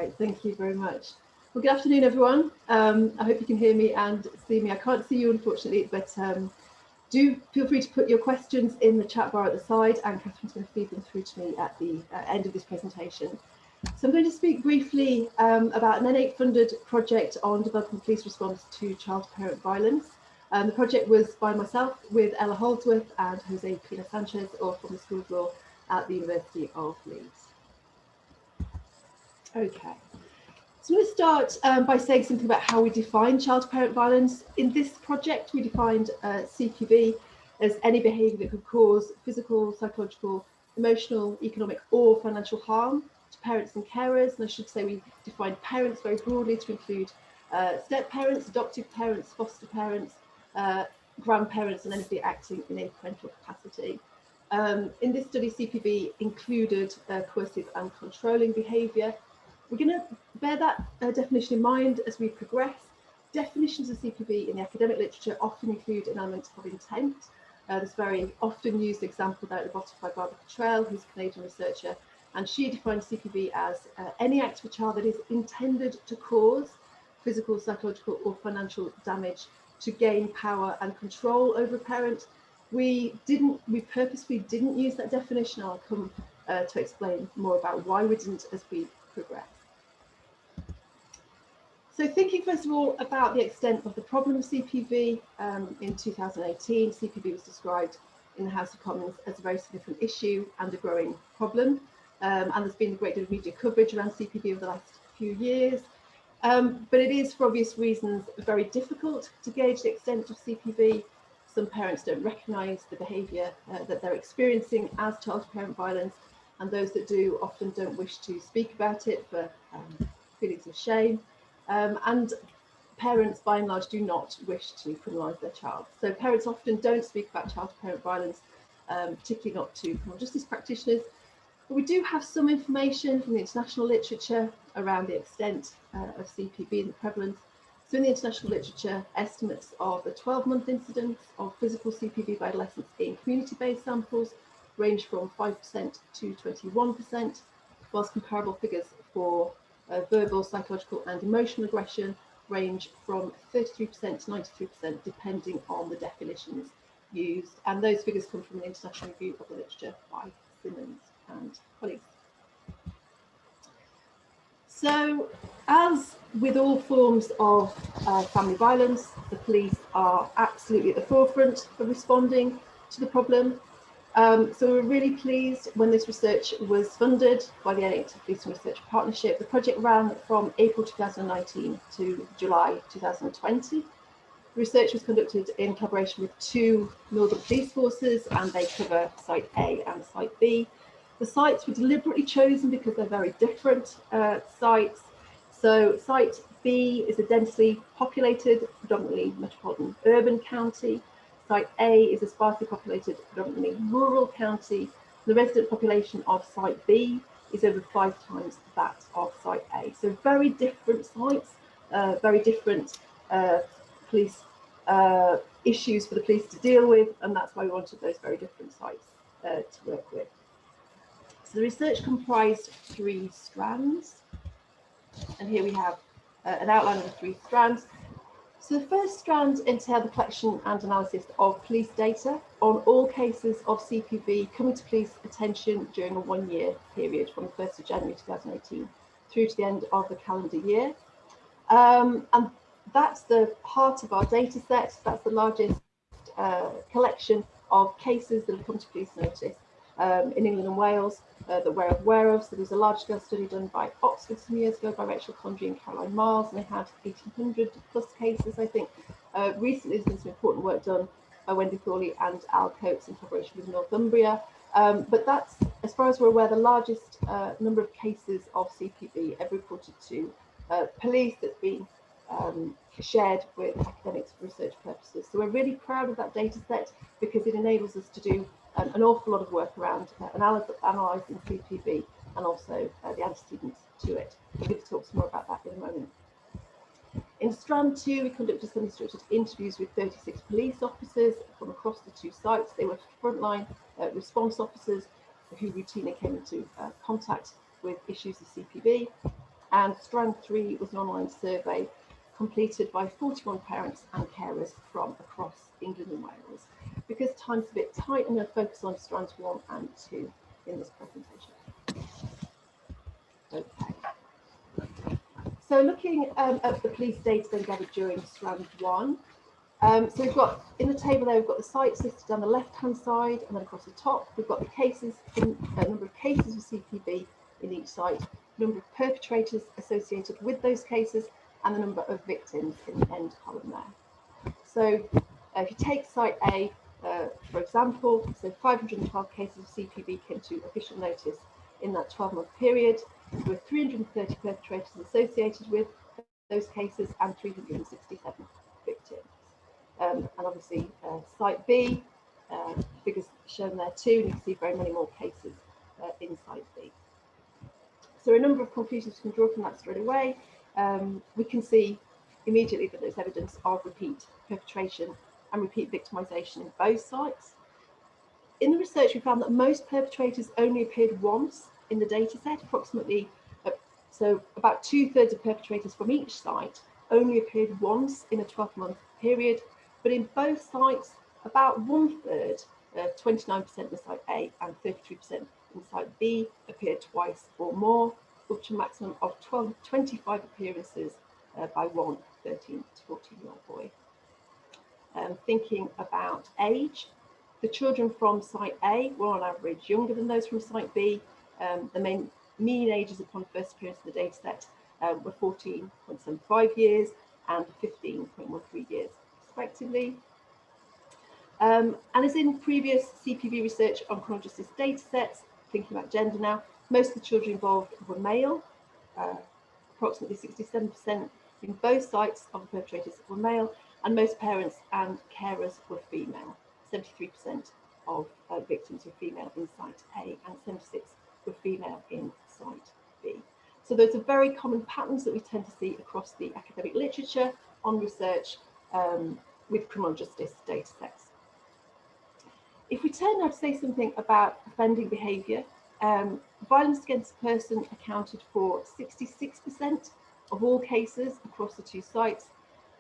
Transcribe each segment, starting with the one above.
Great, thank you very much. Well, good afternoon, everyone. I hope you can hear me and see me. I can't see you, unfortunately, but do feel free to put your questions in the chat bar at the side, and Catherine's going to feed them through to me at the end of this presentation. So I'm going to speak briefly about an N8 funded project on developing police response to child-parent violence. The project was by myself with Ella Holdsworth and Jose Pina Sanchez, all from the School of Law at the University of Leeds. Okay. So I'm going to start by saying something about how we define child-parent violence. In this project, we defined CPV as any behaviour that could cause physical, psychological, emotional, economic or financial harm to parents and carers. And I should say we defined parents very broadly to include step-parents, adoptive parents, foster parents, grandparents and anybody acting in a parental capacity. In this study, CPV included coercive and controlling behaviour. We're going to bear that definition in mind as we progress. Definitions of CPV in the academic literature often include an element of intent. This very often used example there at the bottom by Barbara Cottrell, who's a Canadian researcher, and she defined CPV as any act of a child that is intended to cause physical, psychological or financial damage to gain power and control over a parent. We purposely didn't use that definition. I'll come to explain more about why we didn't as we progress. So thinking first of all about the extent of the problem of CPV, in 2018, CPV was described in the House of Commons as a very significant issue and a growing problem. And there's been a great deal of media coverage around CPV over the last few years. But it is, for obvious reasons, very difficult to gauge the extent of CPV. Some parents don't recognise the behaviour that they're experiencing as child-parent violence, and those that do often don't wish to speak about it for feelings of shame. And parents, by and large, do not wish to criminalise their child. So parents often don't speak about child-parent violence, particularly not to criminal justice practitioners. But we do have some information from the international literature around the extent of CPV and the prevalence. So in the international literature, estimates of the 12-month incidence of physical CPV by adolescents in community-based samples range from 5% to 21%, whilst comparable figures for verbal, psychological and emotional aggression range from 33% to 93%, depending on the definitions used. And those figures come from an international review of the literature by Simmons and colleagues. So, as with all forms of family violence, the police are absolutely at the forefront of responding to the problem. So we're really pleased when this research was funded by the N8 Policing Research Partnership. The project ran from April 2019 to July 2020. The research was conducted in collaboration with 2 Northern Police Forces, and they cover Site A and Site B. The sites were deliberately chosen because they're very different sites. So Site B is a densely populated, predominantly metropolitan urban county. Site A is a sparsely populated, predominantly rural county. The resident population of Site B is over 5 times that of Site A. So very different sites, very different police issues for the police to deal with, and that's why we wanted those very different sites to work with. So the research comprised 3 strands, and here we have an outline of the 3 strands. So the first strand entailed the collection and analysis of police data on all cases of CPV coming to police attention during a 1-year period from the 1st of January 2018 through to the end of the calendar year. And that's the heart of our data set. That's the largest collection of cases that have come to police notice in England and Wales that we're aware of. So there was a large-scale study done by Oxford some years ago by Rachel Condry and Caroline Miles, and they had 1,800 plus cases, I think. Recently, there's been some important work done by Wendy Thorley and Al Coates in collaboration with Northumbria. But that's, as far as we're aware, the largest number of cases of CPV ever reported to police that's been shared with academics for research purposes. So we're really proud of that data set because it enables us to do an awful lot of work around analysing CPV and also the antecedents to it. We're going to talk some more about that in a moment. In strand 2, we conducted some structured interviews with 36 police officers from across the 2 sites. They were frontline response officers who routinely came into contact with issues of CPV. And strand 3 was an online survey completed by 41 parents and carers from across England and Wales. Because time's a bit tight, I'm going to focus on strands 1 and 2 in this presentation. Okay. So looking at the police data then gathered during strand 1, so we've got, in the table there, we've got the sites listed down the left-hand side, and then across the top, we've got the cases, number of cases of CPV in each site, number of perpetrators associated with those cases, and the number of victims in the end column there. So if you take site A, for example, so 512 cases of CPV came to official notice in that 12-month period. There were 330 perpetrators associated with those cases and 367 victims. And obviously site B, figures shown there too, and you can see very many more cases in site B. So a number of conclusions we can draw from that straight away. We can see immediately that there's evidence of repeat perpetration and repeat victimisation in both sites. In the research, we found that most perpetrators only appeared once in the data set, approximately, so about 2/3 of perpetrators from each site only appeared once in a 12-month period, but in both sites, about 1/3, 29% in site A and 33% in site B, appeared twice or more, up to a maximum of 25 appearances by one 13 to 14-year-old boy. Thinking about age, the children from site A were on average younger than those from site B. The mean ages upon first appearance in the data set were 14.75 years and 15.13 years, respectively. And as in previous CPV research on criminal justice data sets, thinking about gender now, most of the children involved were male, approximately 67% in both sites of the perpetrators were male, and most parents and carers were female. 73% of victims were female in site A and 76% were female in site B. So those are very common patterns that we tend to see across the academic literature on research with criminal justice data sets. If we turn now to say something about offending behaviour, violence against a person accounted for 66% of all cases across the two sites,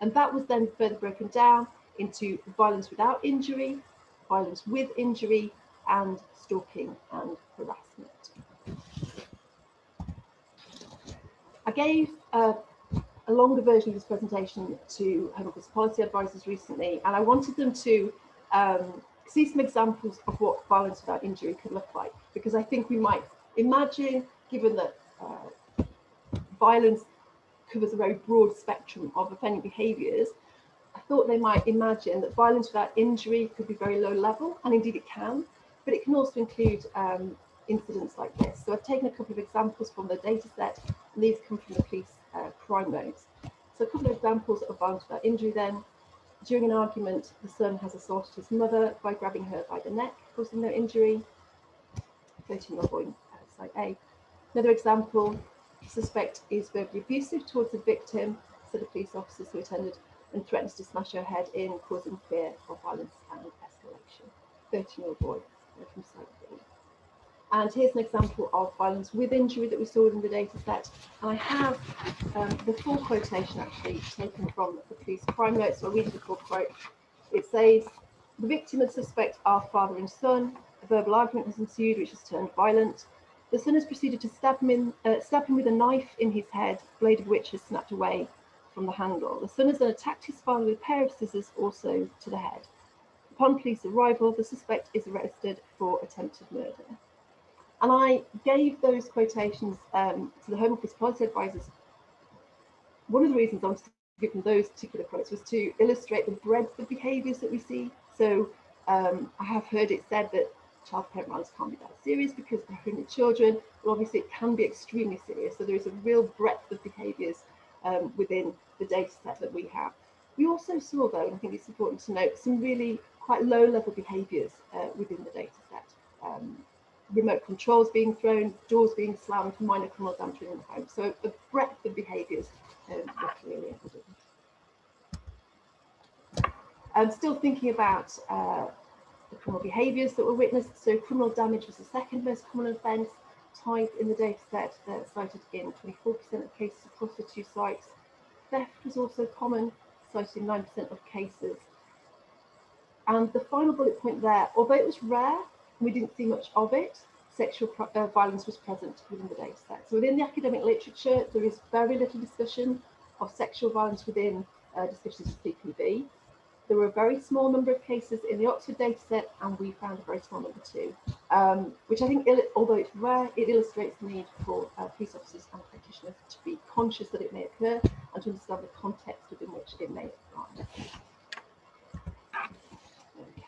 and that was then further broken down into violence without injury, violence with injury, and stalking and harassment. I gave a longer version of this presentation to Home Office policy advisors recently, and I wanted them to see some examples of what violence without injury could look like, because I think we might imagine, given that violence covers a very broad spectrum of offending behaviours, I thought they might imagine that violence without injury could be very low level, and indeed it can, but it can also include incidents like this. So I've taken a couple of examples from the data set, and these come from the police crime notes. So a couple of examples of violence without injury then. During an argument, the son has assaulted his mother by grabbing her by the neck, causing no injury. 13-year-old boy, site A. Another example, the suspect is verbally abusive towards the victim, so the police officers who attended and threatens to smash her head in, causing fear of violence and escalation. 13-year-old boy from site B. And here's an example of violence with injury that we saw in the data set. And I have the full quotation actually taken from the police crime notes, so I'll read you the full quote. It says, the victim and suspect are father and son. A verbal argument has ensued, which has turned violent. The son has proceeded to stab him with a knife in his head, blade of which has snapped away from the handle. The son has then attacked his father with a pair of scissors, also to the head. Upon police arrival, the suspect is arrested for attempted murder. And I gave those quotations to the Home Office policy advisors. One of the reasons I wanted to give them those particular quotes was to illustrate the breadth of behaviours that we see. So I have heard it said that child-parent violence can't be that serious because they're hurting the children, but obviously it can be extremely serious. So there is a real breadth of behaviours within the data set that we have. We also saw, though, and I think it's important to note, some really quite low-level behaviours within the data set. Remote controls being thrown, doors being slammed, minor criminal damage within the home. So the breadth of behaviours was really evident. I'm still thinking about the criminal behaviours that were witnessed. So criminal damage was the second most common offence, type in the data set cited in 24% of cases across the 2 sites. Theft was also common, cited in 9% of cases. And the final bullet point there, although it was rare, we didn't see much of it, sexual violence was present within the data set. So within the academic literature, there is very little discussion of sexual violence within discussions of CPV. There were a very small number of cases in the Oxford data set, and we found a very small number too, which I think, although it's rare, it illustrates the need for police officers and practitioners to be conscious that it may occur and to understand the context within which it may apply. Okay.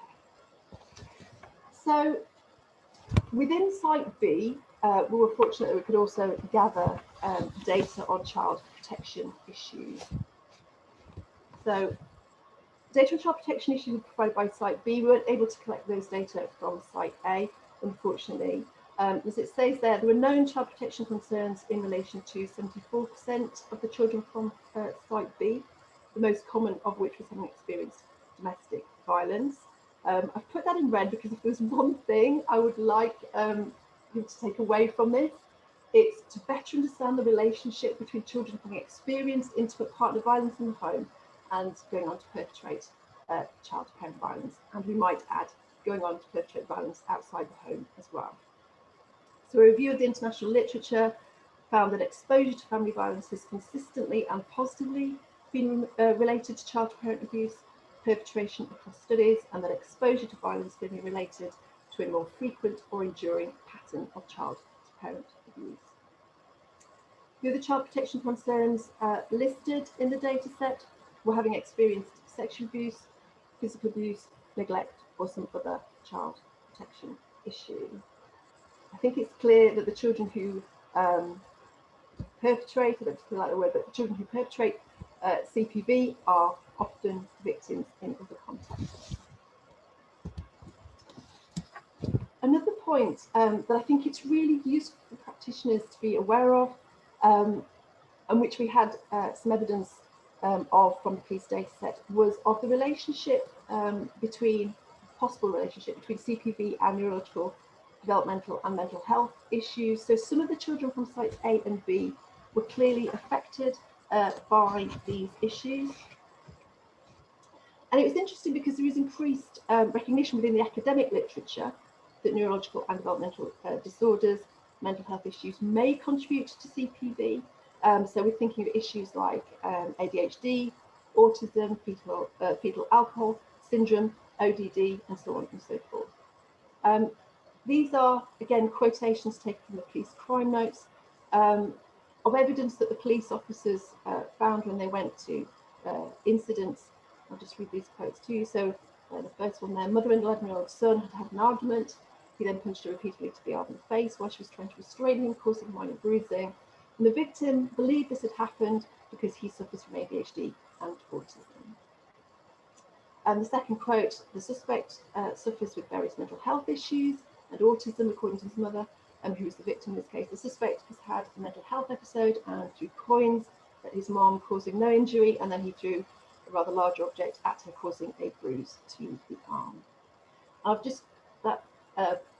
So within Site B, we were fortunate that we could also gather data on child protection issues. So data on child protection issues were provided by Site B. We weren't able to collect those data from Site A, unfortunately. As it says there were known child protection concerns in relation to 74% of the children from Site B, the most common of which was having experienced domestic violence. I've put that in red because if there's one thing I would like you to take away from this, it's to better understand the relationship between children having experienced intimate partner violence in the home and going on to perpetrate child-to-parent violence, and we might add going on to perpetrate violence outside the home as well. So a review of the international literature found that exposure to family violence has consistently and positively been related to child-to-parent abuse perpetration across studies, and that exposure to violence can be related to a more frequent or enduring pattern of child-to-parent abuse. The other child protection concerns listed in the data set were having experienced sexual abuse, physical abuse, neglect, or some other child protection issue. I think it's clear that the children who perpetrate, I don't particularly like the word, but the children who perpetrate CPV are often victims in other contexts. Another point that I think it's really useful for practitioners to be aware of, and which we had some evidence of from the police data set, was of the relationship possible relationship between CPV and neurological, developmental and mental health issues. So some of the children from sites A and B were clearly affected by these issues. And it was interesting because there is increased recognition within the academic literature that neurological and developmental disorders, mental health issues may contribute to CPV. So we're thinking of issues like ADHD, autism, fetal alcohol syndrome, ODD, and so on and so forth. These are, again, quotations taken from the police crime notes of evidence that the police officers found when they went to incidents. I'll just read these quotes to you. So the first one there, mother and 11-year-old son had an argument. He then punched her repeatedly to the arm and face while she was trying to restrain him, causing minor bruising. And the victim believed this had happened because he suffers from ADHD and autism. And the second quote, the suspect suffers with various mental health issues and autism, according to his mother, who was the victim in this case. The suspect has had a mental health episode and threw coins at his mom, causing no injury, and then he threw a rather large object at her, causing a bruise to the arm. I've just, that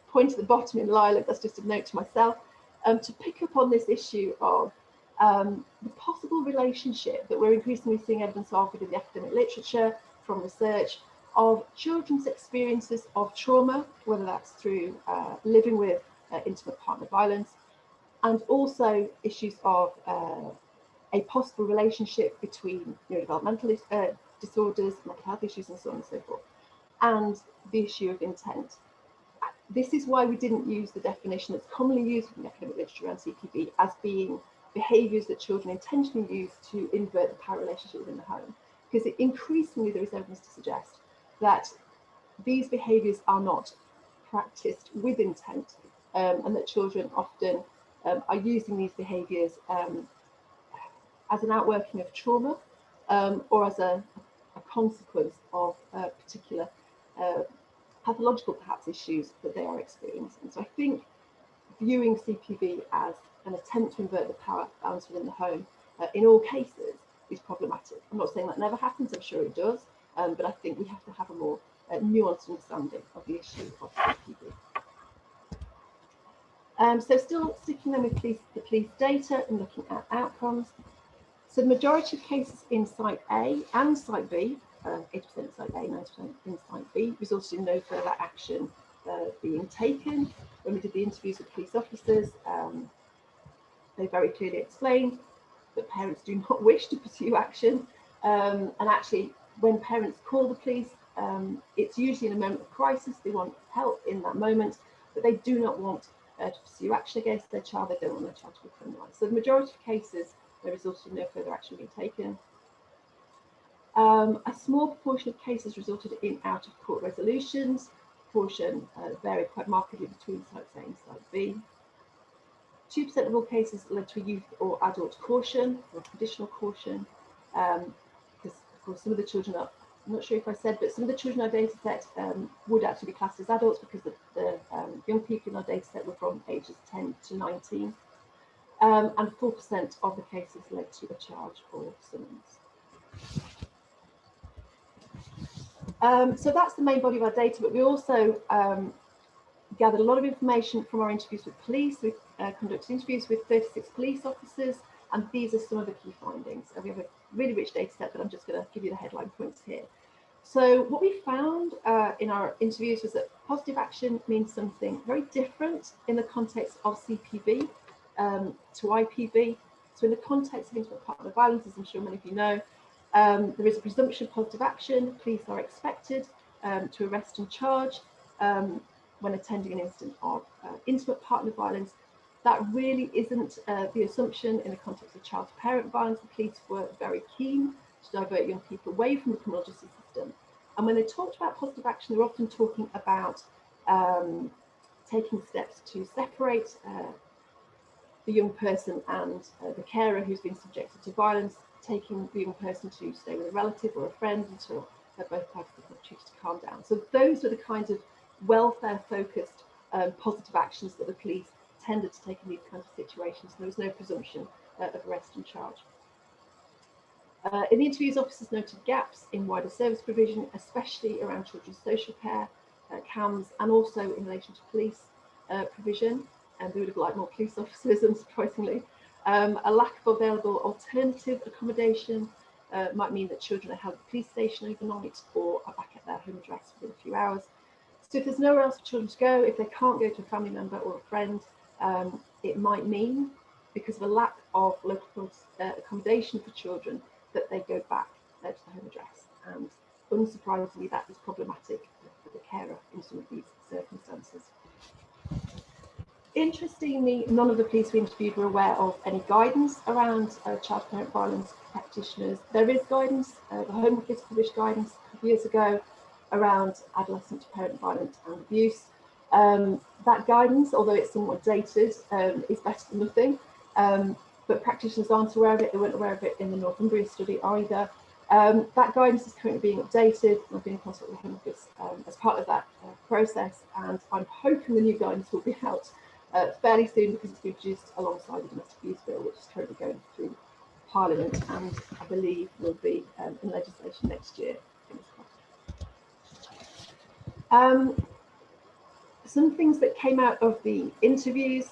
point at the bottom in lilac, that's just a note to myself, to pick up on this issue of the possible relationship that we're increasingly seeing evidence of within the academic literature, from research, of children's experiences of trauma, whether that's through living with intimate partner violence, and also issues of a possible relationship between neurodevelopmental disorders, mental health issues, and so on and so forth, and the issue of intent. This is why we didn't use the definition that's commonly used in the academic literature around CPV as being behaviours that children intentionally use to invert the power relationship within the home, because increasingly there is evidence to suggest that these behaviours are not practiced with intent, and that children often are using these behaviours as an outworking of trauma, or as a consequence of particular pathological, perhaps, issues that they are experiencing. So I think viewing CPV as an attempt to invert the power balance within the home in all cases is problematic. I'm not saying that never happens, I'm sure it does, but I think we have to have a more nuanced understanding of the issue of CPV. So still sticking them with the police data and looking at outcomes. So the majority of cases in Site A and Site B, 80% in Site A, 90% in Site B, resulted in no further action being taken. When we did the interviews with police officers, they very clearly explained that parents do not wish to pursue action. And actually, when parents call the police, it's usually in a moment of crisis. They want help in that moment, but they do not want to pursue action against their child. They don't want their child to be criminalised. So the majority of cases, there resulted in no further action being taken. A small proportion of cases resulted in out-of-court resolutions. Proportion varied quite markedly between Site A and Site B. 2% of all cases led to a youth or adult caution or conditional caution, because of course some of the children are, I'm not sure if I said, but some of the children in our data set would actually be classed as adults because the young people in our data set were from ages 10 to 19. And 4% of the cases led to a charge or summons. So that's the main body of our data, but we also gathered a lot of information from our interviews with police. We conducted interviews with 36 police officers, and these are some of the key findings. We have a really rich data set, but I'm just going to give you the headline points here. So what we found in our interviews was that positive action means something very different in the context of CPV to IPV. So in the context of intimate partner violence, as I'm sure many of you know, there is a presumption of positive action. Police are expected to arrest and charge when attending an incident of intimate partner violence. That really isn't the assumption in the context of child-to-parent violence. The police were very keen to divert young people away from the criminal justice system. And when they talked about positive action, they're often talking about taking steps to separate the young person and the carer who's been subjected to violence, taking the young person to stay with a relative or a friend until both parties have the opportunity to calm down. So those were the kinds of welfare-focused positive actions that the police tended to take in these kinds of situations. There was no presumption of arrest and charge. In the interviews, officers noted gaps in wider service provision, especially around children's social care, CAMS, and also in relation to police provision. And we would have liked more police officers, unsurprisingly. A lack of available alternative accommodation might mean that children are held at the police station overnight or are back at their home address within a few hours. So if there's nowhere else for children to go, if they can't go to a family member or a friend, it might mean, because of a lack of local accommodation for children, that they go back to the home address. And unsurprisingly, that is problematic for the carer in some of these circumstances. Interestingly, none of the police we interviewed were aware of any guidance around child-parent violence practitioners. There is guidance, the Home Office published guidance a couple of years ago around adolescent to parent violence and abuse. That guidance, although it's somewhat dated, is better than nothing, but practitioners aren't aware of it. They weren't aware of it in the Northumbria study either. That guidance is currently being updated. I've been in contact with the Home Office as part of that process, and I'm hoping the new guidance will be out fairly soon, because it's been produced alongside the Domestic Abuse Bill, which is currently going through Parliament, and I believe will be in legislation next year. Some things that came out of the interviews,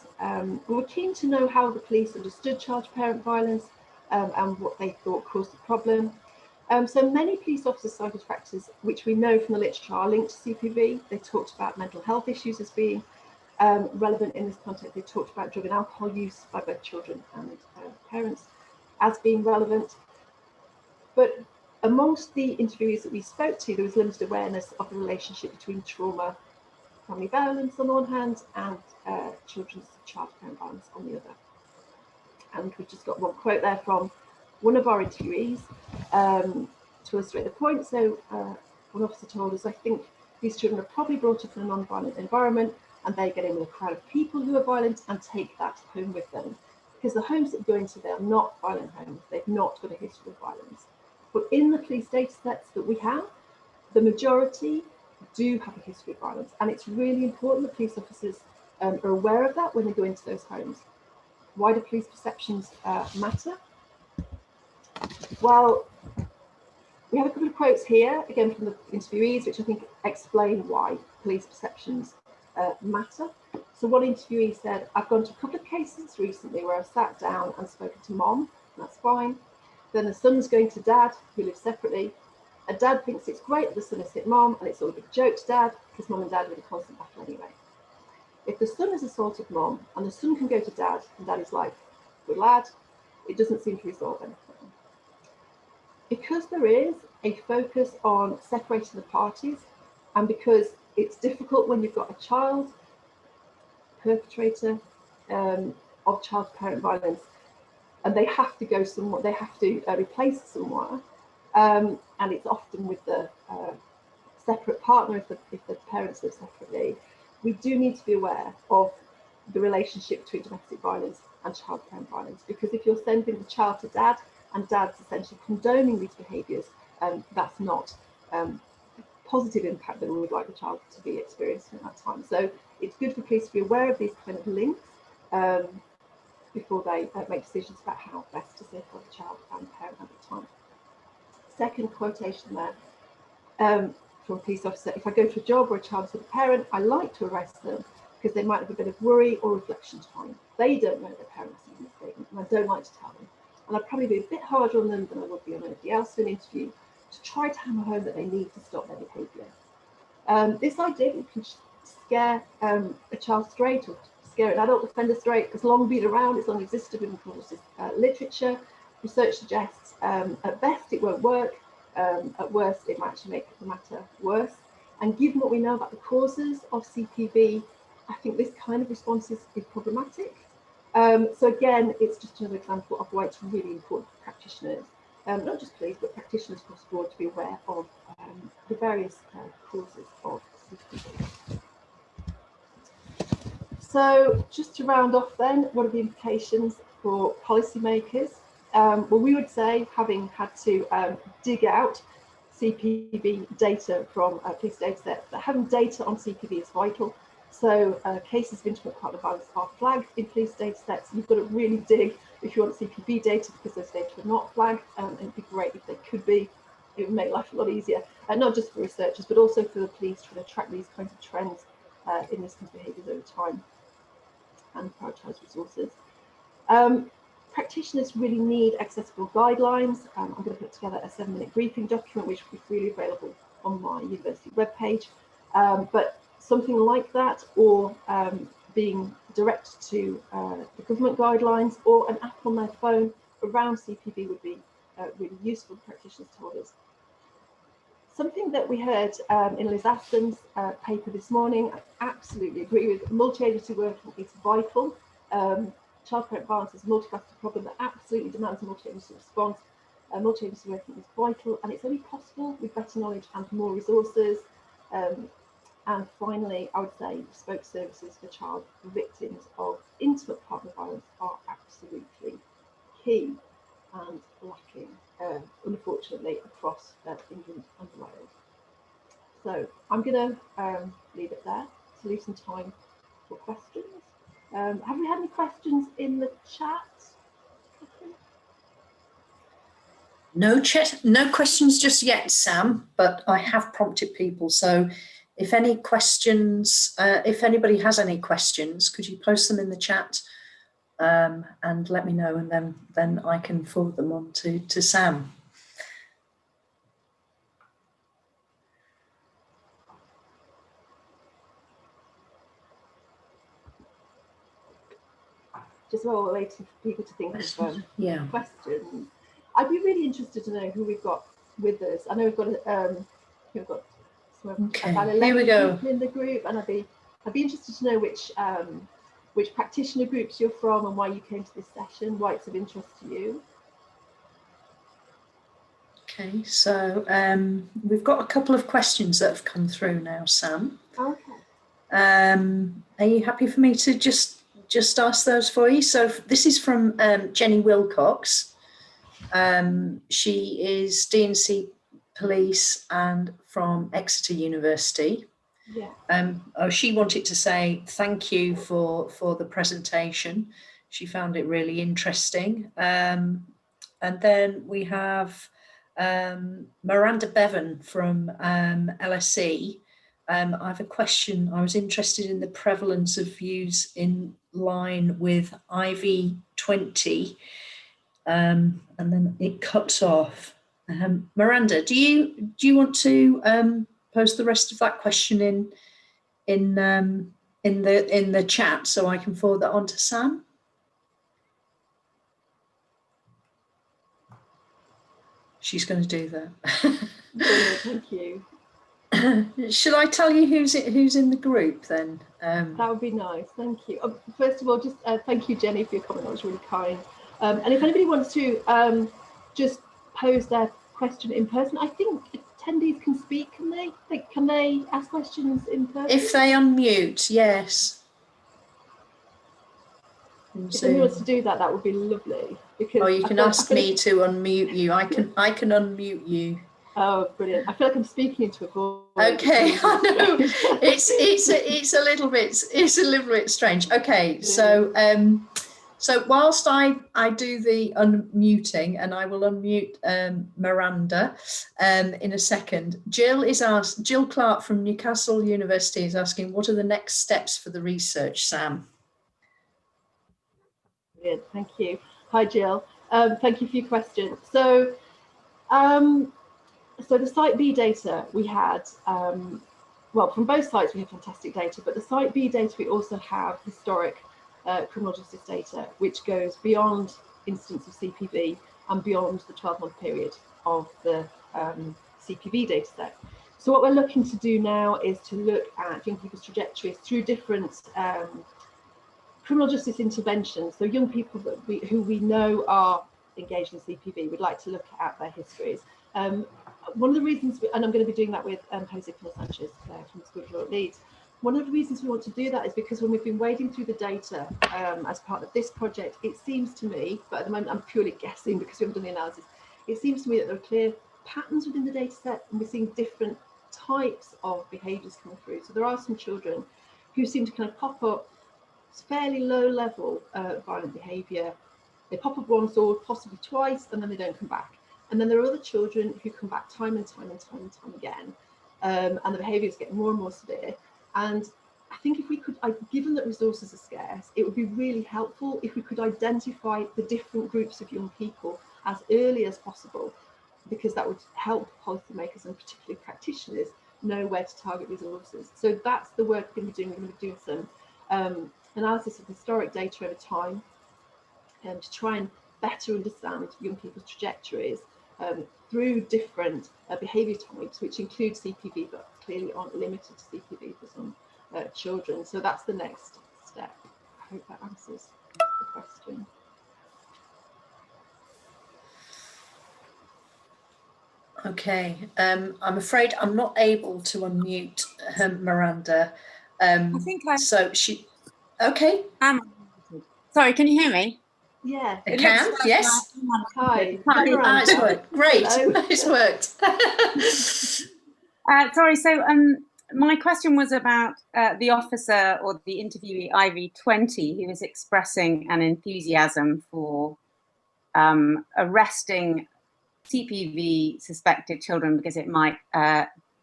we were keen to know how the police understood child-to-parent violence and what they thought caused the problem. So many police officers cited factors which we know from the literature are linked to CPV. They talked about mental health issues as being relevant in this context. They talked about drug and alcohol use by both children and parents as being relevant. But amongst the interviewees that we spoke to, there was limited awareness of the relationship between trauma, family violence on the one hand, and children's child-parent violence on the other. And we've just got one quote there from one of our interviewees to illustrate the point. So one officer told us, "I think these children are probably brought up in a non-violent environment, and they get in with a crowd of people who are violent and take that home with them. Because the homes that go into, they are not violent homes. They've not got a history of violence. But in the police data sets that we have, the majority do have a history of violence. And it's really important that police officers are aware of that when they go into those homes. Why do police perceptions matter? Well, we have a couple of quotes here, again from the interviewees, which I think explain why police perceptions matter. So one interviewee said, I've gone to a couple of cases recently where I've sat down and spoken to mom, and that's fine. Then the son's going to dad, who lives separately. A dad thinks it's great that the son has hit mom, and it's all a big joke to dad, because mom and dad are in a constant battle anyway. If the son has assaulted mom, and the son can go to dad, and dad is like, good lad, it doesn't seem to resolve anything. Because there is a focus on separating the parties, and because it's difficult when you've got a child perpetrator of child-parent violence, and they have to go somewhere, they have to replace somewhere, and it's often with the separate partner if the parents live separately. We do need to be aware of the relationship between domestic violence and child-parent violence, because if you're sending the child to dad and dad's essentially condoning these behaviours, that's not positive impact that we would like the child to be experiencing at that time. So it's good for police to be aware of these kind of links before they make decisions about how best to safeguard the child and parent at the time. Second quotation there from a police officer: if I go to a job where a child is with a parent, I like to arrest them because they might have a bit of worry or reflection time. They don't know their parent has made a mistake, and I don't like to tell them. And I'd probably be a bit harder on them than I would be on anybody else in an interview, to try to hammer home that they need to stop their behaviour. This idea that you can scare a child straight or scare an adult offender straight has long been around, it's long existed in literature. Research suggests at best it won't work, at worst it might actually make the matter worse. And given what we know about the causes of CPV, I think this kind of response is problematic. So again, it's just another example of why it's really important for practitioners, not just police, but practitioners across the board, to be aware of the various causes of CPV. So just to round off then, what are the implications for policymakers? Well, we would say, having had to dig out CPV data from police data sets, that having data on CPV is vital. So cases of intimate partner violence are flagged in police data sets. You've got to really dig if you want CPV data, because those data are not flagged, and it'd be great if they could be. It would make life a lot easier, not just for researchers, but also for the police trying to track these kinds of trends in these kinds of behaviours over time and prioritise resources. Practitioners really need accessible guidelines. I'm going to put together a 7-minute briefing document, which will be freely available on my university webpage. But something like that, or being directed to the government guidelines, or an app on their phone around CPV would be really useful, practitioners told us. Something that we heard in Liz Aston's paper this morning, I absolutely agree with. Multi-agency working is vital. Child-parent violence is a multifaceted problem that absolutely demands a multi-agency response. Multi-agency working is vital, and it's only possible with better knowledge and more resources. And finally, I would say bespoke services for child victims of intimate partner violence are absolutely key and lacking, unfortunately, across England and Wales. So I'm going to leave it there to leave some time for questions. Have we had any questions in the chat? No questions just yet, Sam, but I have prompted people. So if any questions, if anybody has any questions, could you post them in the chat and let me know, and then I can forward them on to Sam. Just while we're waiting for people to think of questions, I'd be really interested to know who we've got with us. I know we've got some about 11 people in the group, and I'd be interested to know which practitioner groups you're from and why you came to this session, why it's of interest to you. Okay, so we've got a couple of questions that have come through now, Sam. Okay. Are you happy for me to just ask those for you? So this is from Jenny Wilcox. She is D&C Police and from Exeter University. Yeah. She wanted to say thank you for the presentation. She found it really interesting. And then we have Miranda Bevan from LSE. I have a question. I was interested in the prevalence of views in line with IV20, and then it cuts off. Miranda, do you want to post the rest of that question in the chat so I can forward that on to Sam? She's going to do that. Brilliant, thank you. Should I tell you who's in the group then? That would be nice, thank you. First of all, just thank you, Jenny, for your comment. That was really kind. And if anybody wants to just pose their question in person, I think attendees can speak, can they? Can they ask questions in person? If they unmute, yes. If anyone wants to do that, that would be lovely. Because you can ask me to unmute you. I can unmute you. Oh, brilliant! I feel like I'm speaking into a voice. Okay, I know. It's a little bit strange. Okay, so so whilst I do the unmuting, and I will unmute Miranda in a second. Jill Clark from Newcastle University is asking, what are the next steps for the research, Sam? Brilliant, thank you. Hi, Jill. Thank you for your question. So, so the Site B data we had, well, from both sites we have fantastic data, but the Site B data we also have historic criminal justice data, which goes beyond incidents of CPV and beyond the 12-month period of the CPV data set. So what we're looking to do now is to look at young people's trajectories through different criminal justice interventions. So young people that who we know are engaged in CPV, we'd like to look at their histories. One of the reasons, and I'm going to be doing that with Jose Sanchez from the School of Law at Leeds, one of the reasons we want to do that is because when we've been wading through the data as part of this project, it seems to me, but at the moment I'm purely guessing because we haven't done the analysis, it seems to me that there are clear patterns within the data set and we're seeing different types of behaviours coming through. So there are some children who seem to kind of pop up fairly low level violent behaviour. They pop up once or possibly twice and then they don't come back. And then there are other children who come back time and time and time and time again, and the behaviours get more and more severe. And I think if we could, given that resources are scarce, it would be really helpful if we could identify the different groups of young people as early as possible, because that would help policymakers and particularly practitioners know where to target resources. So that's the work we're going to be doing. We're going to be doing some analysis of historic data over time to try and better understand young people's trajectories through different behaviour types, which include CPV, but clearly aren't limited to CPV for some children. So that's the next step. I hope that answers the question. Okay, I'm afraid I'm not able to unmute Miranda. I think so she. Okay. Sorry, can you hear me? Yeah. It can. Yes. Hi. It's worked. Great. It's worked. Sorry. So my question was about the officer or the interviewee IV20 who was expressing an enthusiasm for arresting CPV suspected children because it might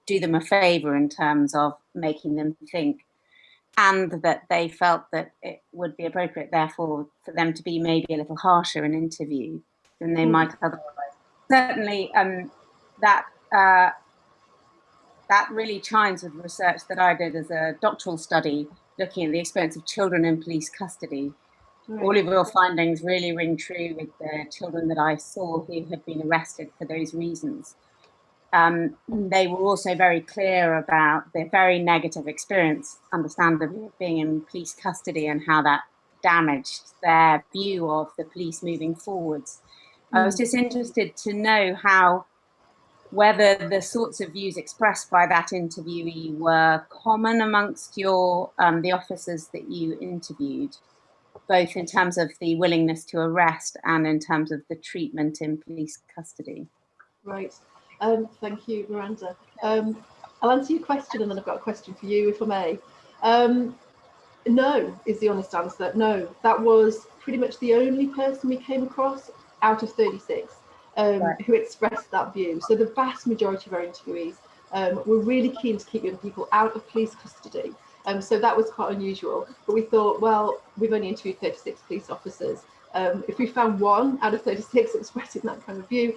do them a favour in terms of making them think, and that they felt that it would be appropriate, therefore, for them to be maybe a little harsher in interview than they might otherwise. Certainly, that really chimes with research that I did as a doctoral study looking at the experience of children in police custody. Right. All of your findings really ring true with the children that I saw who had been arrested for those reasons. They were also very clear about their very negative experience, understandably, of being in police custody and how that damaged their view of the police moving forwards. I was just interested to know whether the sorts of views expressed by that interviewee were common amongst your the officers that you interviewed, both in terms of the willingness to arrest and in terms of the treatment in police custody. Right. Thank you, Miranda. I'll answer your question and then I've got a question for you, if I may. No is the honest answer. No, that was pretty much the only person we came across out of 36 who expressed that view. So the vast majority of our interviewees were really keen to keep young people out of police custody. So that was quite unusual. But we thought, well, we've only interviewed 36 police officers. If we found one out of 36 expressing that kind of view,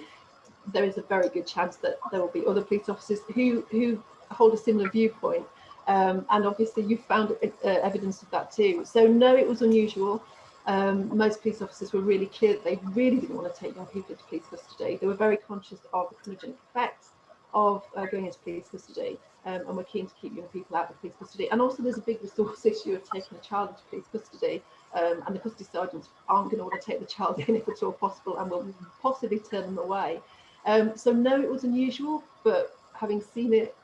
there is a very good chance that there will be other police officers who hold a similar viewpoint. And obviously you found evidence of that too. So no, it was unusual. Most police officers were really clear that they really didn't want to take young people into police custody. They were very conscious of the criminogenic effects of going into police custody, and were keen to keep young people out of police custody. And also there's a big resource issue of taking a child into police custody, and the custody sergeants aren't going to want to take the child in if at all possible, and will possibly turn them away. So no, it was unusual, but having seen it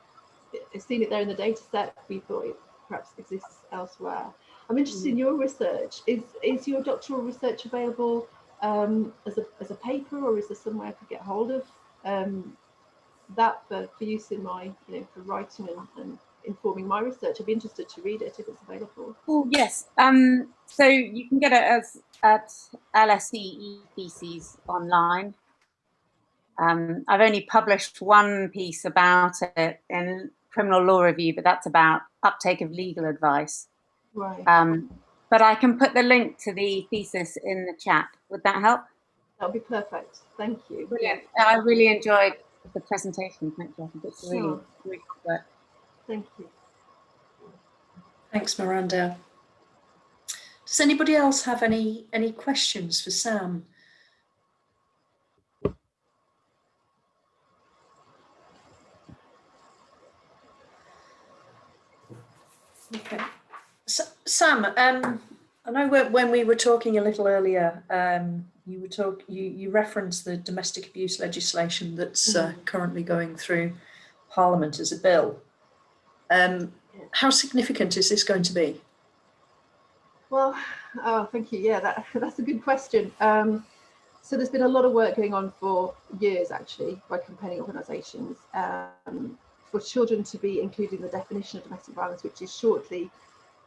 there in the data set, we thought it perhaps exists elsewhere. I'm interested in your research. Is your doctoral research available as a paper, or is there somewhere I could get hold of that for use in my, for writing and informing my research? I'd be interested to read it if it's available. Oh yes. So you can get it at LSE theses online. I've only published one piece about it in Criminal Law Review, but that's about uptake of legal advice. Right. But I can put the link to the thesis in the chat. Would that help? That would be perfect. Thank you. Brilliant. I really enjoyed the presentation. Thank you. I think it's really good work. Thank you. Thanks, Miranda. Does anybody else have any questions for Sam? Okay. So, Sam, I know when we were talking a little earlier, you referenced the domestic abuse legislation that's currently going through Parliament as a bill. How significant is this going to be? Well, thank you. Yeah, that's a good question. So there's been a lot of work going on for years, actually, by campaigning organisations for children to be included in the definition of domestic violence, which is shortly,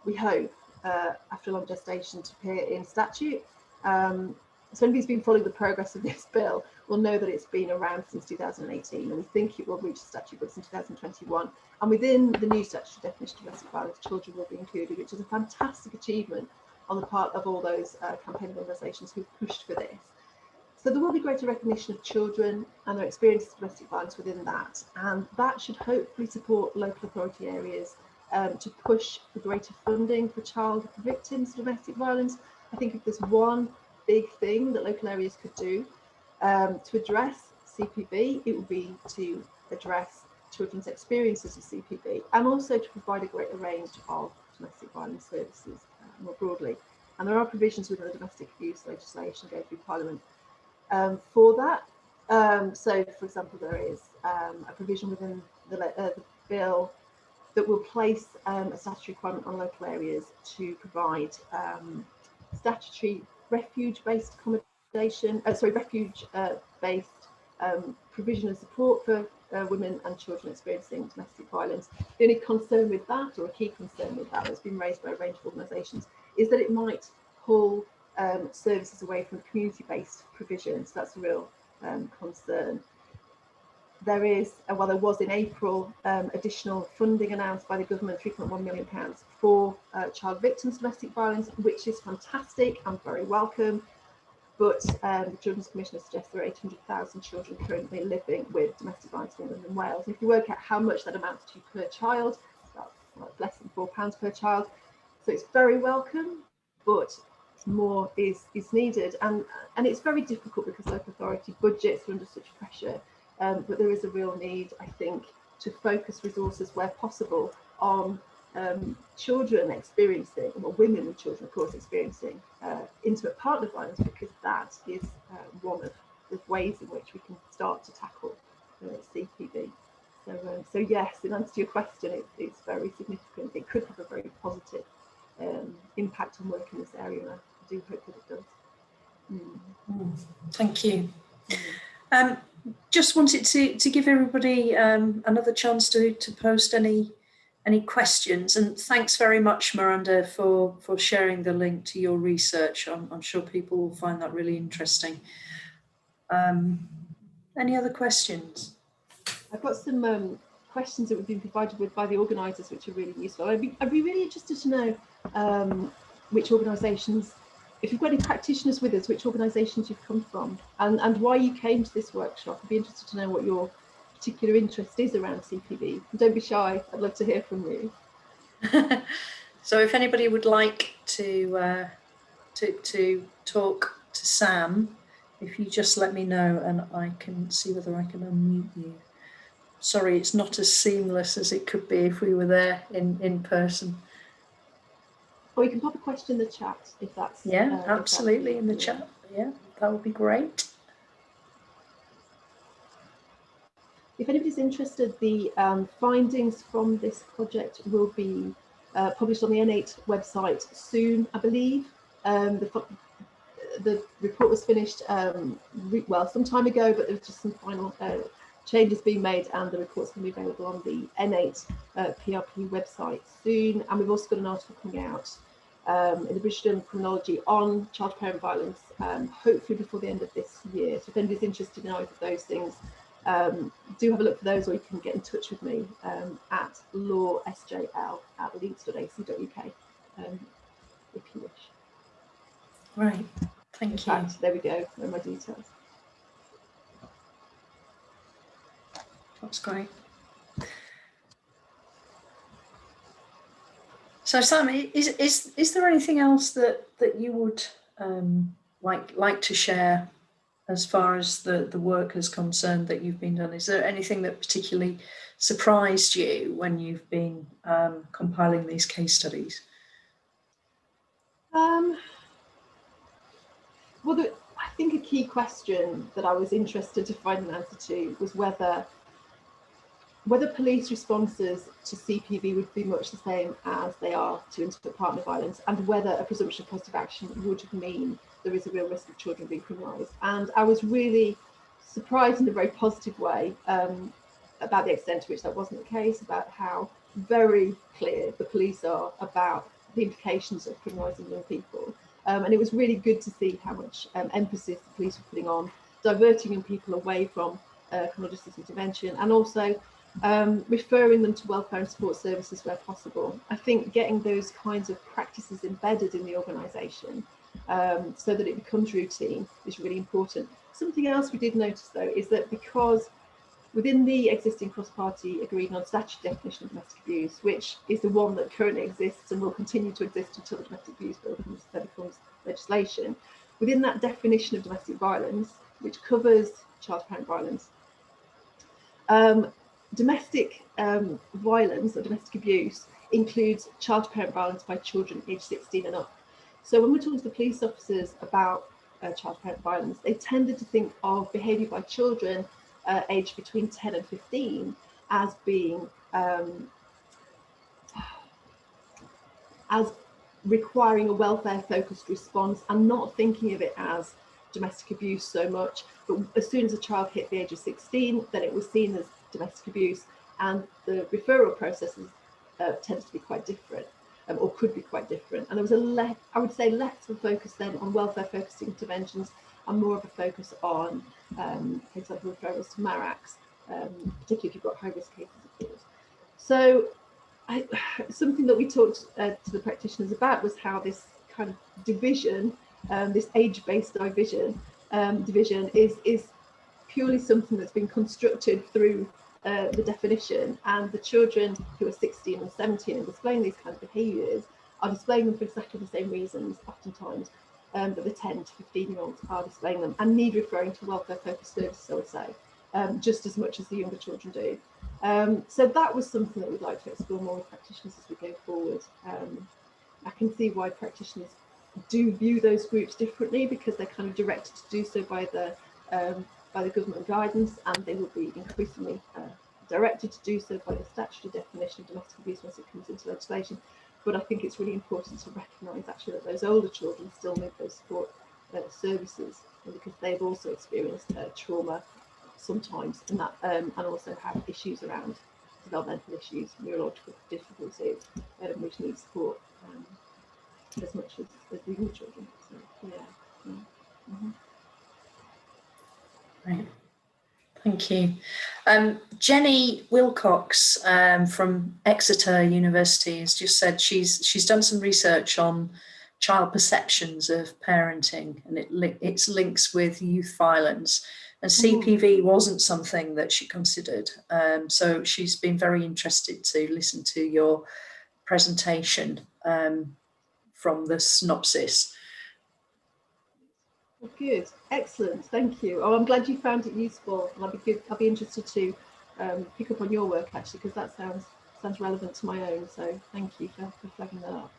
we hope, after a long gestation, to appear in statute. So anybody's been following the progress of this bill will know that it's been around since 2018, and we think it will reach the statute books in 2021. And within the new statutory definition of domestic violence, children will be included, which is a fantastic achievement on the part of all those campaigning organisations who've pushed for this. So there will be greater recognition of children and their experiences of domestic violence within that, and that should hopefully support local authority areas to push for greater funding for child victims of domestic violence. I think if there's one big thing that local areas could do to address CPV, it would be to address children's experiences of CPV, and also to provide a greater range of domestic violence services more broadly. And there are provisions within the domestic abuse legislation going through Parliament for that. So, for example, there is a provision within the bill that will place a statutory requirement on local areas to provide statutory refuge-based accommodation, refuge-based provision and support for women and children experiencing domestic violence. The only concern with that, or a key concern with that, that's been raised by a range of organisations, is that it might pull services away from community-based provisions. That's a real concern. There was in April additional funding announced by the government, £3.1 million for child victims of domestic violence, which is fantastic and very welcome. But the Children's Commissioner suggests there are 800,000 children currently living with domestic violence in England and Wales. And if you work out how much that amounts to per child, it's about less than £4 per child. So it's very welcome, but more is needed. And it's very difficult because local authority budgets are under such pressure. But there is a real need, I think, to focus resources where possible on children experiencing, or women with children, of course, experiencing intimate partner violence, because that is one of the ways in which we can start to tackle CPV. So yes, in answer to your question, it's very significant. It could have a very positive impact on work in this area, and I do hope that it does. Thank you. Just wanted to give everybody another chance to post any questions, and thanks very much, Miranda, for sharing the link to your research. I'm sure people will find that really interesting. Any other questions? I've got some questions that we've been provided with by the organisers, which are really useful. I'd be really interested to know which organisations, if you've got any practitioners with us, which organisations you've come from and why you came to this workshop. I'd be interested to know what your particular interest is around CPV. Don't be shy, I'd love to hear from you. So if anybody would like to talk to Sam, if you just let me know and I can see whether I can unmute you. Sorry, it's not as seamless as it could be if we were there in person. Or you can pop a question in the chat if that's... Yeah, absolutely, in the chat. Yeah, that would be great. If anybody's interested, the findings from this project will be published on the N8 website soon, I believe. The report was finished, well, some time ago, but there was just some final changes being made, and the report's going to be available on the N8 PRP website soon. And we've also got an article coming out in the British Journal of Criminology on child-parent violence, hopefully before the end of this year. So if anybody's interested in either of those things, do have a look for those, or you can get in touch with me at lawsjl@leeds.ac.uk if you wish. Right, thank you. In fact, there we go, there are my details. That's great. So Sam, is there anything else that you would like to share as far as the work is concerned that you've been done? Is there anything that particularly surprised you when you've been compiling these case studies? Well, I think a key question that I was interested to find an answer to was whether police responses to CPV would be much the same as they are to intimate partner violence, and whether a presumption of positive action would mean there is a real risk of children being criminalised. And I was really surprised in a very positive way about the extent to which that wasn't the case, about how very clear the police are about the implications of criminalising young people. And it was really good to see how much emphasis the police were putting on diverting young people away from criminal justice intervention, and also referring them to welfare and support services where possible. I think getting those kinds of practices embedded in the organisation so that it becomes routine is really important. Something else we did notice, though, is that because within the existing cross-party agreed non-statutory definition of domestic abuse, which is the one that currently exists and will continue to exist until the domestic abuse bill becomes legislation, within that definition of domestic violence, which covers child-parent violence, domestic violence or domestic abuse includes child-parent violence by children aged 16 and up. So when we're talking to the police officers about child-parent violence, they tended to think of behaviour by children aged between 10 and 15 as being as requiring a welfare-focused response, and not thinking of it as domestic abuse so much. But as soon as a child hit the age of 16, then it was seen as domestic abuse, and the referral processes tended to be quite different, or could be quite different. And there was I would say less of a focus then on welfare-focused interventions and more of a focus on, for example, referrals to MARACs, particularly if you've got high-risk cases, of course. So something that we talked to the practitioners about was how this kind of division, this age-based division is purely something that's been constructed through the definition, and the children who are 16 and 17 and displaying these kind of behaviours are displaying them for exactly the same reasons, oftentimes, that the 10 to 15-year-olds are displaying them, and need referring to welfare-focused services, I would say, just as much as the younger children do. So that was something that we'd like to explore more with practitioners as we go forward. I can see why practitioners do view those groups differently, because they're kind of directed to do so by the government guidance, and they will be increasingly directed to do so by the statutory definition of domestic abuse once it comes into legislation. But I think it's really important to recognise actually that those older children still need those support services, because they've also experienced trauma sometimes, and that and also have issues around developmental issues, neurological difficulties, which need support as much as the younger children. So, yeah. Mm-hmm. Right. Thank you. Jenny Wilcox from Exeter University has just said she's done some research on child perceptions of parenting and its links with youth violence. And CPV wasn't something that she considered. So she's been very interested to listen to your presentation from the synopsis. Good, excellent, thank you. Oh, I'm glad you found it useful, and I'll be interested to pick up on your work actually, because that sounds relevant to my own. So thank you for flagging that up.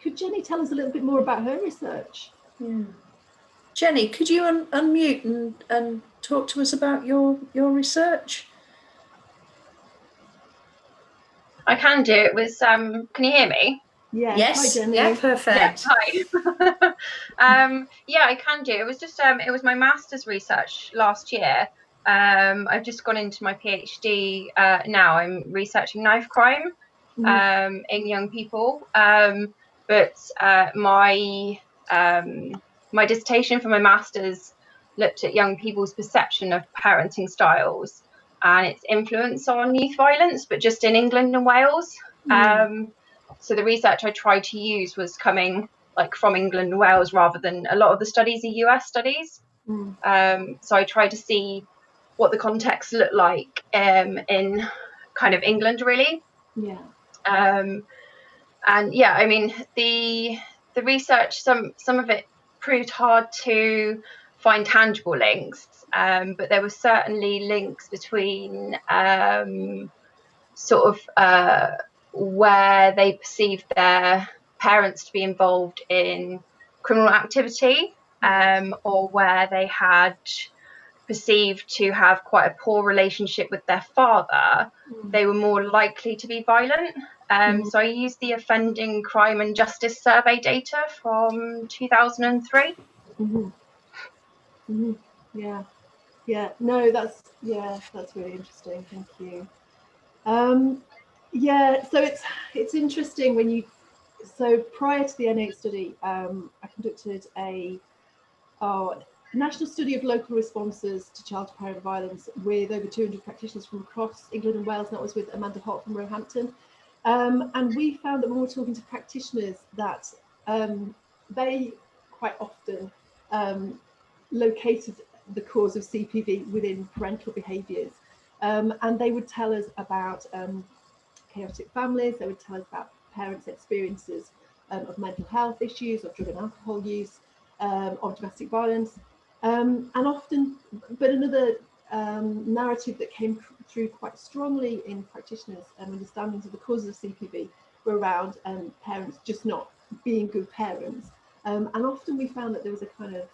Could Jenny tell us a little bit more about her research? Yeah. Jenny, could you unmute and talk to us about your research? I can do. It was, can you hear me? Yes. Hi, Jenny. Yeah, perfect. Yeah, hi. Yeah, I can do. It was just, it was my master's research last year. I've just gone into my PhD now. I'm researching knife crime in young people. But my dissertation for my master's looked at young people's perception of parenting styles and its influence on youth violence, but just in England and Wales. So the research I tried to use was coming from England and Wales rather than a lot of the studies are US studies. So I tried to see what the context looked like in kind of England, really. Yeah. And yeah, I mean, the research, some of it proved hard to find tangible links, but there were certainly links between where they perceived their parents to be involved in criminal activity, or where they had perceived to have quite a poor relationship with their father, they were more likely to be violent. So I used the Offending Crime and Justice Survey data from 2003. Yeah. No, that's really interesting. Thank you. Yeah, so it's interesting when you. So prior to the N8 study, I conducted a national study of local responses to child-to-parent violence with over 200 practitioners from across England and Wales, and that was with Amanda Hott from Roehampton. And we found that when we're talking to practitioners that they quite often located the cause of CPV within parental behaviours. And they would tell us about chaotic families, they would tell us about parents' experiences of mental health issues, of drug and alcohol use, of domestic violence. And often, but another narrative that came through quite strongly in practitioners' understandings of the causes of CPV were around parents just not being good parents. And often we found that there was a kind of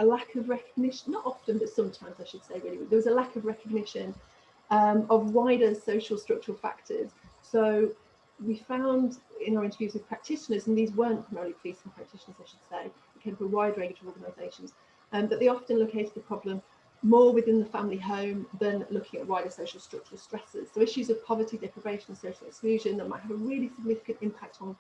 a lack of recognition, not often, but sometimes I should say, really, there was a lack of recognition of wider social structural factors. So we found in our interviews with practitioners, and these weren't primarily policing practitioners, I should say, it came from a wide range of organisations, that they often located the problem more within the family home than looking at wider social structural stresses. So issues of poverty, deprivation and social exclusion that might have a really significant impact on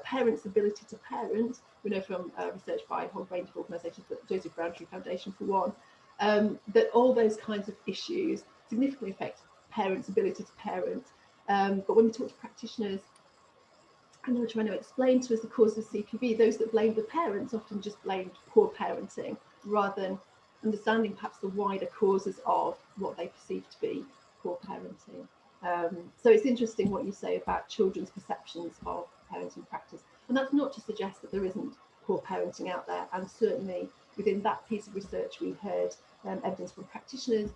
parents' ability to parent. We know from research by a whole range of organisations, but Joseph Browntree Foundation for one, that all those kinds of issues significantly affect parents' ability to parent. But when we talk to practitioners and they were trying to explain to us the cause of CPV, those that blamed the parents often just blamed poor parenting rather than understanding perhaps the wider causes of what they perceive to be poor parenting. So it's interesting what you say about children's perceptions of parenting practice. And that's not to suggest that there isn't poor parenting out there. And certainly within that piece of research, we heard evidence from practitioners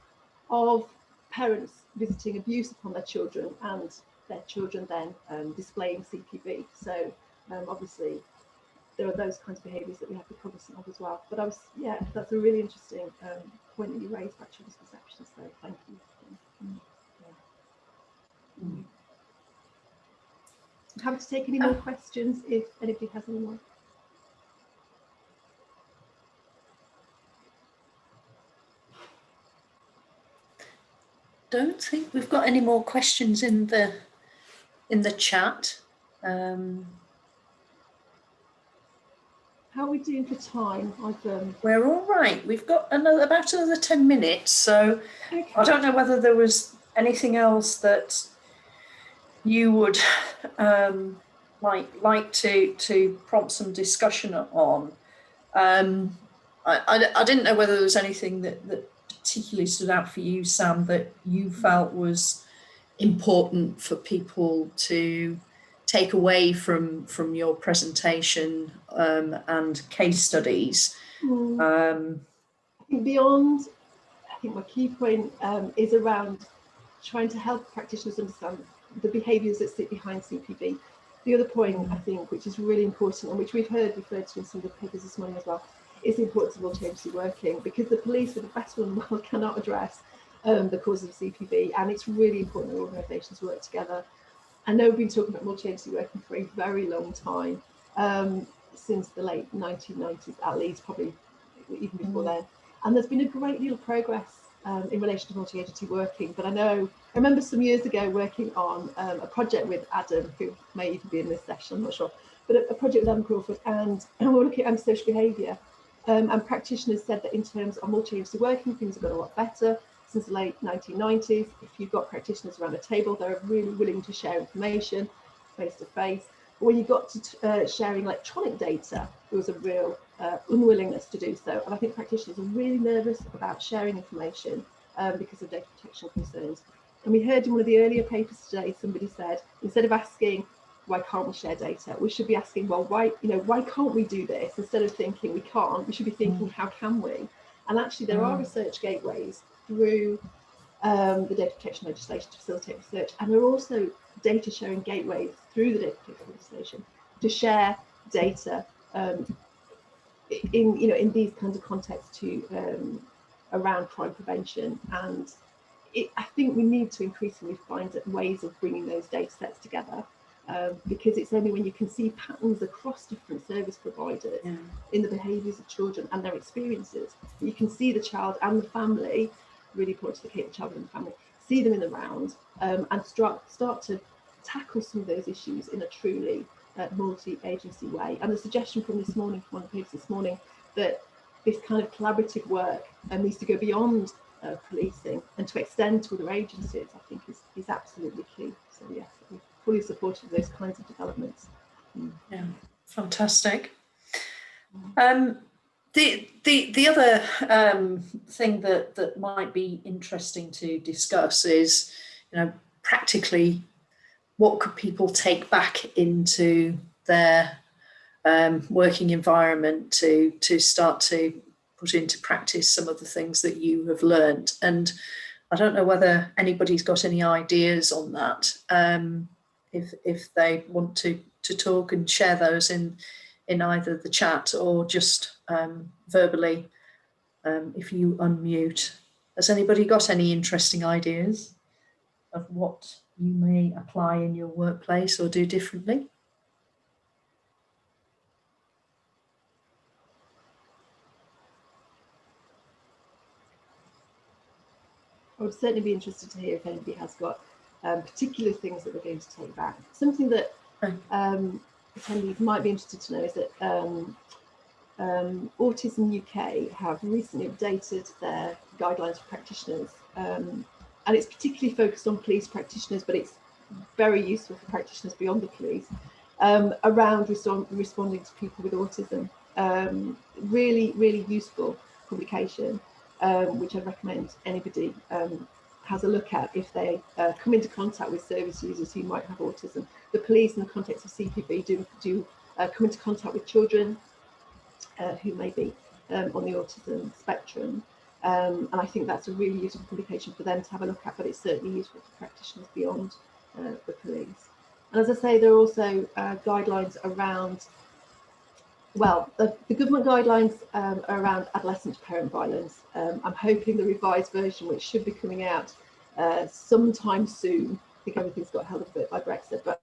of parents visiting abuse upon their children and their children then displaying CPV. So obviously there are those kinds of behaviours that we have to be cognizant of as well. But that's a really interesting point that you raised about children's perceptions. So thank you. I'm happy to take any more questions if anybody has any more. Don't think we've got any more questions in the chat. How How are we doing for time? We're all right. We've got about another 10 minutes. So okay. I don't know whether there was anything else that you would like to prompt some discussion on. I didn't know whether there was anything that particularly stood out for you, Sam, that you felt was important for people to take away from your presentation and case studies. I think beyond, I think my key point is around trying to help practitioners understand the behaviours that sit behind CPV. The other point, I think, which is really important and which we've heard referred to in some of the papers this morning as well, is the importance of multi-agency working, because the police, with the best will in the world, cannot address the causes of CPV, and it's really important that organisations work together. I know we've been talking about multi-agency working for a very long time, since the late 1990s at least, probably even before then, and there's been a great deal of progress in relation to multi-agency working. But I remember some years ago working on a project with Adam, who may even be in this session, I'm not sure, but a project with Adam Crawford, and we were looking at antisocial behaviour, and practitioners said that in terms of multi-agency working, things have got a lot better since the late 1990s. If you've got practitioners around a table, they're really willing to share information face to face. But when you got to sharing electronic data, there was a real unwillingness to do so. And I think practitioners are really nervous about sharing information because of data protection concerns. And we heard in one of the earlier papers today, somebody said, instead of asking, why can't we share data? We should be asking, well, why can't we do this? Instead of thinking we can't, we should be thinking, how can we? And actually, there are research gateways through the data protection legislation to facilitate research, and there are also data sharing gateways through the data protection legislation to share data in these kinds of contexts to around crime prevention. And I think we need to increasingly find ways of bringing those data sets together, because it's only when you can see patterns across different service providers in the behaviours of children and their experiences, you can see the child and the family, really important to locate the child and the family, see them in the round, and start to tackle some of those issues in a truly multi-agency way. And the suggestion from this morning, from one of the papers this morning, that this kind of collaborative work needs to go beyond policing and to extend to other agencies, I think is absolutely key. So yes, we're fully supportive of those kinds of developments. Yeah, fantastic. The other thing that might be interesting to discuss is, practically, what could people take back into their working environment to start to put into practice some of the things that you have learned. And I don't know whether anybody's got any ideas on that. If they want to talk and share those in either the chat or just verbally, if you unmute. Has anybody got any interesting ideas of what you may apply in your workplace or do differently? I would certainly be interested to hear if anybody has got particular things that they're going to take back. Something that attendees might be interested to know is that Autism UK have recently updated their guidelines for practitioners, and it's particularly focused on police practitioners, but it's very useful for practitioners beyond the police, around responding to people with autism. Really, really useful publication, which I'd recommend anybody has a look at if they come into contact with service users who might have autism. The police, in the context of CPV, do come into contact with children who may be on the autism spectrum, and I think that's a really useful publication for them to have a look at, but it's certainly useful for practitioners beyond the police. And as I say, there are also guidelines around, well, the government guidelines are around adolescent to parent violence. I'm hoping the revised version, which should be coming out sometime soon, I think everything's got held up a bit by Brexit, but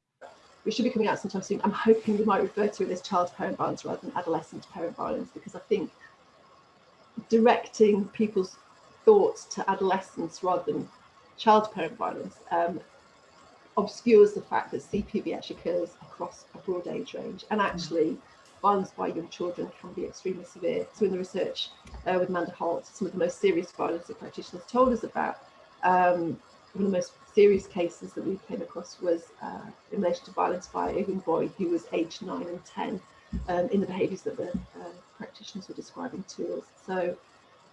we should be coming out sometime soon. I'm hoping we might refer to it as child to parent violence rather than adolescent to parent violence, because I think directing people's thoughts to adolescence rather than child to parent violence obscures the fact that CPV actually occurs across a broad age range, and actually violence by young children can be extremely severe. So in the research with Amanda Holt, some of the most serious violence that practitioners told us about, one of the most serious cases that we came across was in relation to violence by a young boy who was aged 9 and 10 in the behaviours that the practitioners were describing to us. So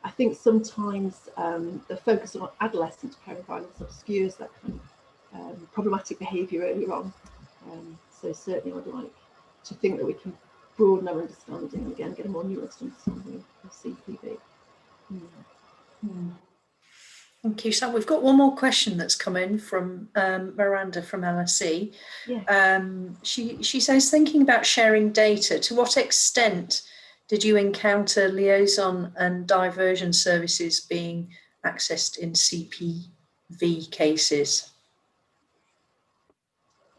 I think sometimes the focus on adolescent parent violence obscures that kind of problematic behaviour earlier on. So certainly I would like to think that we can broaden our understanding and again get a more nuanced understanding of CPV. Thank you, Sam. We've got one more question that's come in from Miranda from LSE. Yeah. She says, thinking about sharing data, to what extent did you encounter liaison and diversion services being accessed in CPV cases?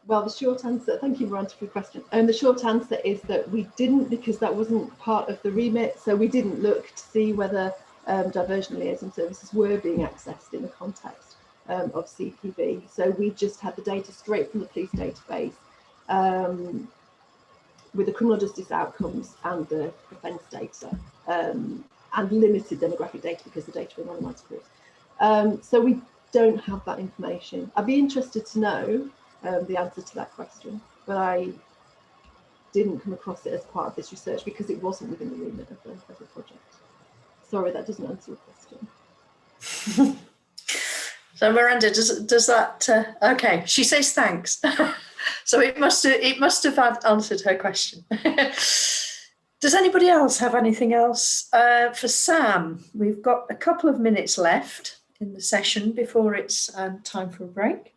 Well, the short answer, thank you, Miranda, for your question. And the short answer is that we didn't, because that wasn't part of the remit. So we didn't look to see whether diversion liaison services were being accessed in the context of CPV. So we just had the data straight from the police database with the criminal justice outcomes and the offence data and limited demographic data because the data were anonymised, of course. So we don't have that information. I'd be interested to know the answer to that question, but I didn't come across it as part of this research because it wasn't within the remit of the project. Sorry, that doesn't answer your question. So Miranda, does that? Okay, she says thanks. So it must have answered her question. Does anybody else have anything else for Sam? We've got a couple of minutes left in the session before it's time for a break.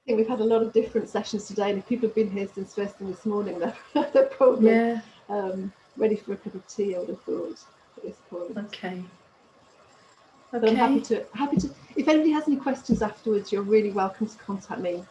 I think we've had a lot of different sessions today, and if people have been here since first thing this morning, they're probably ready for a cup of tea, I would have thought, at this point. Okay. But I'm happy to, if anybody has any questions afterwards, you're really welcome to contact me.